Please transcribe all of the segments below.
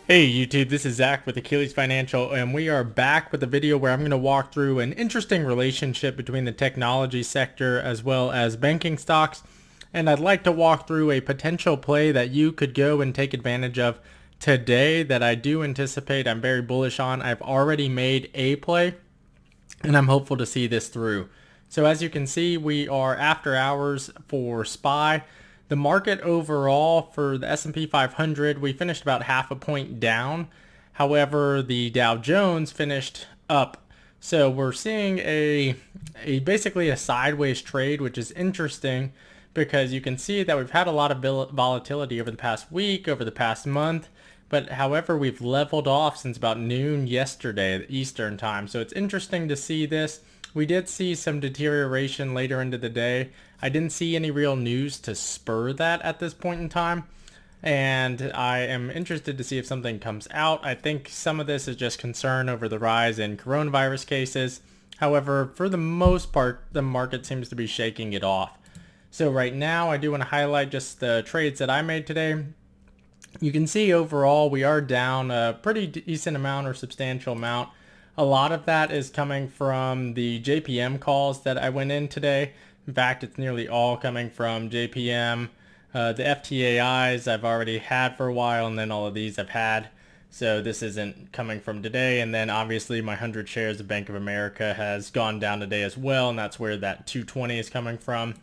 Hey YouTube, this is Zach with Achilles Financial, and we are back with a video where I'm going to walk through an interesting relationship between the technology sector as well as banking stocks. And I'd like to walk through a potential play that you could go and take advantage of today that I do anticipate I'm very bullish on. I've already made a play and I'm hopeful to see this through. So as you can see, we are after hours for SPY. The market overall for the S&P 500, we finished about half a point down. However, the Dow Jones finished up. So we're seeing basically a sideways trade, which is interesting because you can see that we've had a lot of volatility over the past week, over the past month. But however, we've leveled off since about noon yesterday, Eastern time. So it's interesting to see this. We did see some deterioration later into the day. I didn't see any real news to spur that at this point in time. And I am interested to see if something comes out. I think some of this is just concern over the rise in coronavirus cases. However, for the most part, the market seems to be shaking it off. So right now, I do want to highlight just the trades that I made today. You can see overall we are down a pretty decent amount or substantial amount. A lot of that is coming from the JPM calls that I went in today. In fact, it's nearly all coming from JPM. The FTAIs I've already had for a while, and then all of these I've had. So this isn't coming from today. And then obviously my 100 shares of Bank of America has gone down today as well, and that's where that 220 is coming from.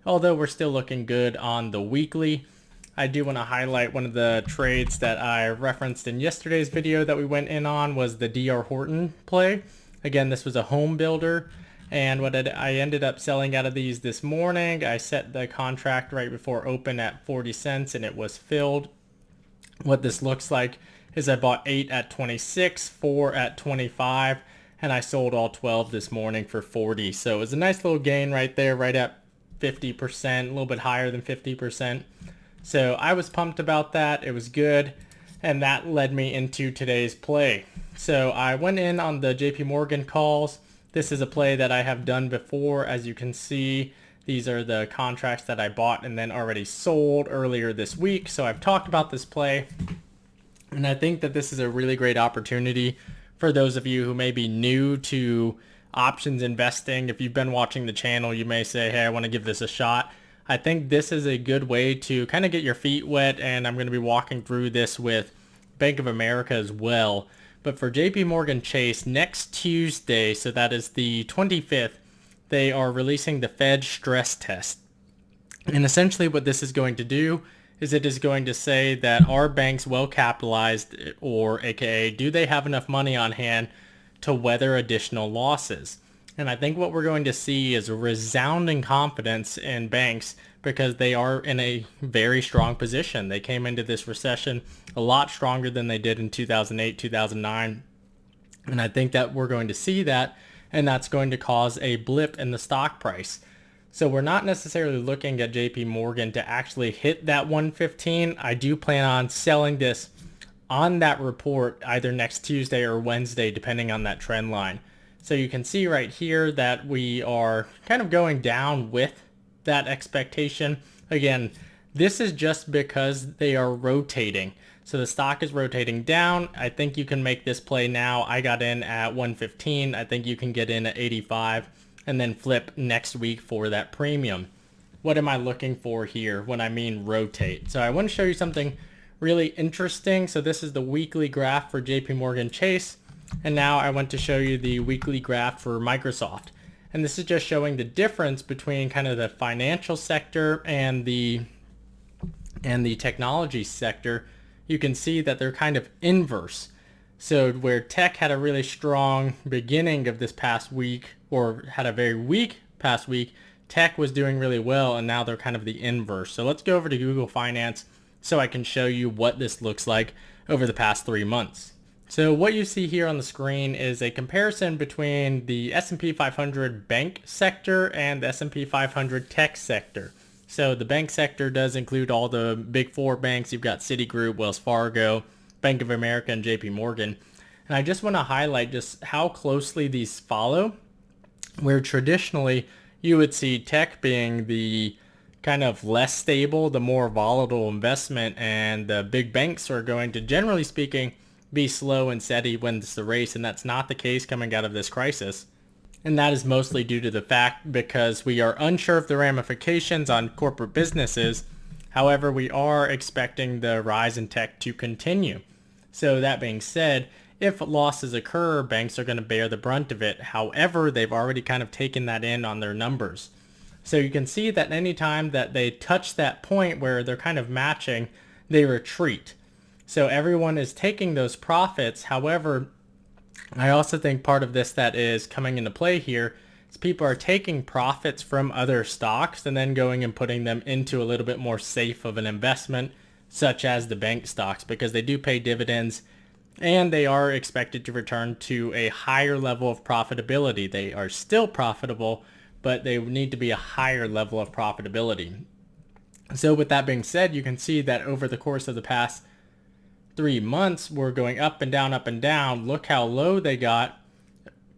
Although we're still looking good on the weekly. I do want to highlight one of the trades that I referenced in yesterday's video that we went in on was the DR Horton play. Again, this was a home builder, and I ended up selling out of these this morning. I set the contract right before open at 40 cents and it was filled. What this looks like is I bought 8 at 26, 4 at 25, and I sold all 12 this morning for 40. So it was a nice little gain right there, right at 50%, a little bit higher than 50%. So I was pumped about that. It was good. And that led me into today's play. So I went in on the JP Morgan calls. This is a play that I have done before. As you can see, these are the contracts that I bought and then already sold earlier this week. So I've talked about this play. And I think that this is a really great opportunity for those of you who may be new to options investing. If you've been watching the channel, you may say, hey, I want to give this a shot. I think this is a good way to kind of get your feet wet, and I'm going to be walking through this with Bank of America as well. But for JP Morgan Chase, next Tuesday, so that is the 25th, they are releasing the Fed stress test. And essentially what this is going to do is it is going to say that are banks well capitalized, or aka do they have enough money on hand to weather additional losses? And I think what we're going to see is a resounding confidence in banks because they are in a very strong position. They came into this recession a lot stronger than they did in 2008, 2009. And I think that we're going to see that, and that's going to cause a blip in the stock price. So we're not necessarily looking at JP Morgan to actually hit that 115. I do plan on selling this on that report either next Tuesday or Wednesday, depending on that trend line. So you can see right here that we are kind of going down with that expectation. Again, this is just because they are rotating. So the stock is rotating down. I think you can make this play now. I got in at 115. I think you can get in at 85 and then flip next week for that premium. What am I looking for here when I mean rotate? So I want to show you something really interesting. So this is the weekly graph for JP Morgan Chase. And now I want to show you the weekly graph for Microsoft. And this is just showing the difference between kind of the financial sector and the technology sector. You can see that they're kind of inverse. So where tech had a really strong beginning of this past week, or had a very weak past week, tech was doing really well, and now they're kind of the inverse. So let's go over to Google Finance so I can show you what this looks like over the past 3 months. So what you see here on the screen is a comparison between the S&P 500 bank sector and the S&P 500 tech sector. So the bank sector does include all the big four banks. You've got Citigroup, Wells Fargo, Bank of America, and JP Morgan. And I just want to highlight just how closely these follow, where traditionally you would see tech being the kind of less stable, the more volatile investment, and the big banks are going to, generally speaking, be slow and steady wins the race, and that's not the case coming out of this crisis. And that is mostly due to the fact because we are unsure of the ramifications on corporate businesses. However, we are expecting the rise in tech to continue. So that being said, if losses occur, banks are going to bear the brunt of it. However, they've already kind of taken that in on their numbers. So you can see that anytime that they touch that point where they're kind of matching, they retreat. So everyone is taking those profits. However, I also think part of this that is coming into play here is people are taking profits from other stocks and then going and putting them into a little bit more safe of an investment, such as the bank stocks, because they do pay dividends and they are expected to return to a higher level of profitability. They are still profitable, but they need to be a higher level of profitability. So with that being said, you can see that over the course of the past 3 months, we're going up and down, up and down. Look how low they got.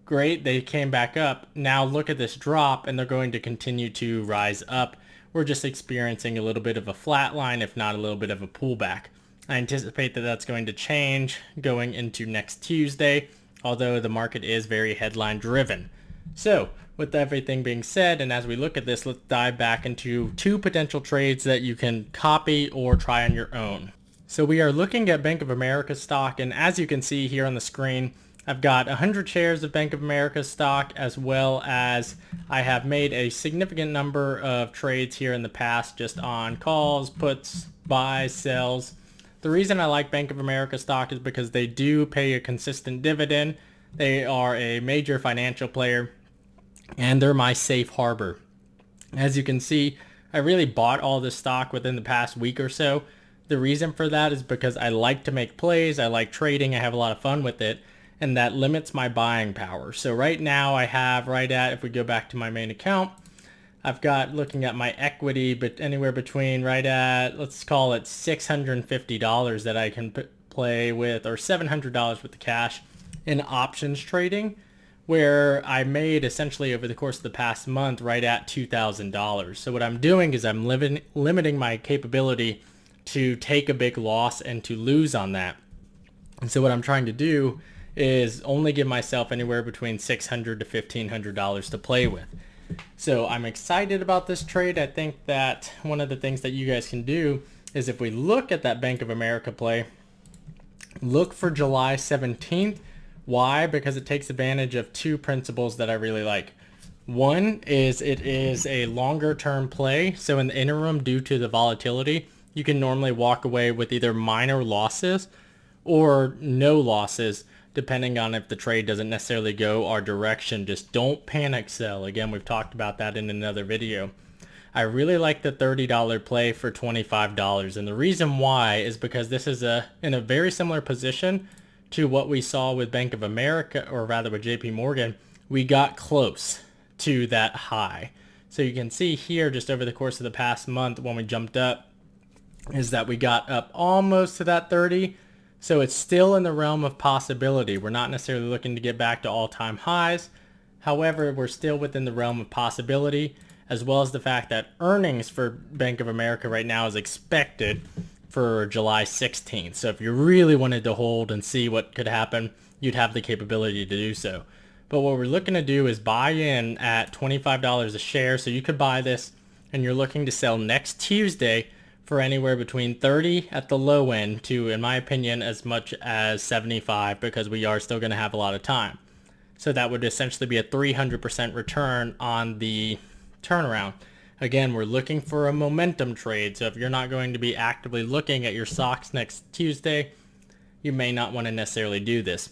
Great, they came back up. Now look at this drop, and they're going to continue to rise up. We're just experiencing a little bit of a flat line, if not a little bit of a pullback. I anticipate that that's going to change going into next Tuesday, although the market is very headline driven. So with everything being said, and as we look at this, let's dive back into 2 potential trades that you can copy or try on your own. So we are looking at Bank of America stock, and as you can see here on the screen, I've got 100 shares of Bank of America stock, as well as I have made a significant number of trades here in the past just on calls, puts, buys, sells. The reason I like Bank of America stock is because they do pay a consistent dividend. They are a major financial player, and they're my safe harbor. As you can see, I really bought all this stock within the past week or so. The reason for that is because I like to make plays, I like trading, I have a lot of fun with it, and that limits my buying power. So right now I have right at, if we go back to my main account, I've got, looking at my equity, but anywhere between right at, let's call it $650 that I can play with, or $700 with the cash in options trading, where I made essentially over the course of the past month right at $2,000. So what I'm doing is I'm limiting my capability to take a big loss and to lose on that. And so what I'm trying to do is only give myself anywhere between $600 to $1,500 to play with. So I'm excited about this trade. I think that one of the things that you guys can do is, if we look at that Bank of America play, look for July 17th. Why? Because it takes advantage of 2 principles that I really like. One is it is a longer term play. So in the interim, due to the volatility, you can normally walk away with either minor losses or no losses, depending on if the trade doesn't necessarily go our direction. Just don't panic sell. Again, we've talked about that in another video. I really like the $30 play for $25. And the reason why is because this is in a very similar position to what we saw with Bank of America, or rather with JP Morgan. We got close to that high. So you can see here just over the course of the past month when we jumped up, is that we got up almost to that 30. So it's still in the realm of possibility. We're not necessarily looking to get back to all-time highs. However, we're still within the realm of possibility, as well as the fact that earnings for Bank of America right now is expected for July 16th. So if you really wanted to hold and see what could happen, you'd have the capability to do so. But what we're looking to do is buy in at $25 a share. So you could buy this and you're looking to sell next Tuesday for anywhere between 30 at the low end to, in my opinion, as much as 75, because we are still going to have a lot of time. So that would essentially be a 300% return on the turnaround. Again, we're looking for a momentum trade. So if you're not going to be actively looking at your stocks next Tuesday, you may not want to necessarily do this.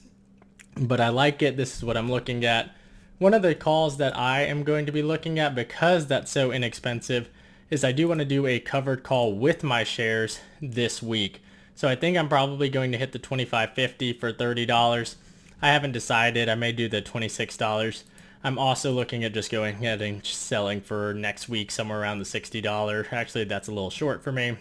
But I like it. This is what I'm looking at. One of the calls that I am going to be looking at, because that's so inexpensive, is I do want to do a covered call with my shares this week. So I think I'm probably going to hit the $25.50 for $30. I haven't decided. I may do the $26. I'm also looking at just going ahead and selling for next week somewhere around the $60. Actually, that's a little short for me.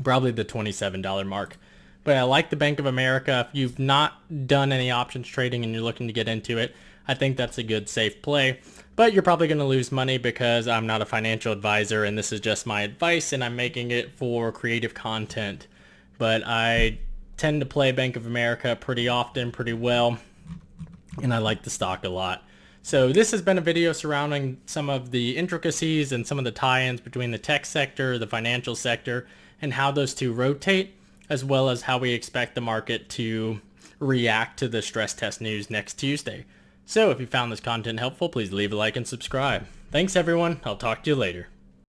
Probably the $27 mark. But I like the Bank of America. If you've not done any options trading and you're looking to get into it, I think that's a good safe play. But you're probably going to lose money because I'm not a financial advisor and this is just my advice and I'm making it for creative content. But I tend to play Bank of America pretty often, pretty well, and I like the stock a lot. So this has been a video surrounding some of the intricacies and some of the tie-ins between the tech sector, the financial sector, and how those two rotate, as well as how we expect the market to react to the stress test news next Tuesday. So if you found this content helpful, please leave a like and subscribe. Thanks everyone. I'll talk to you later.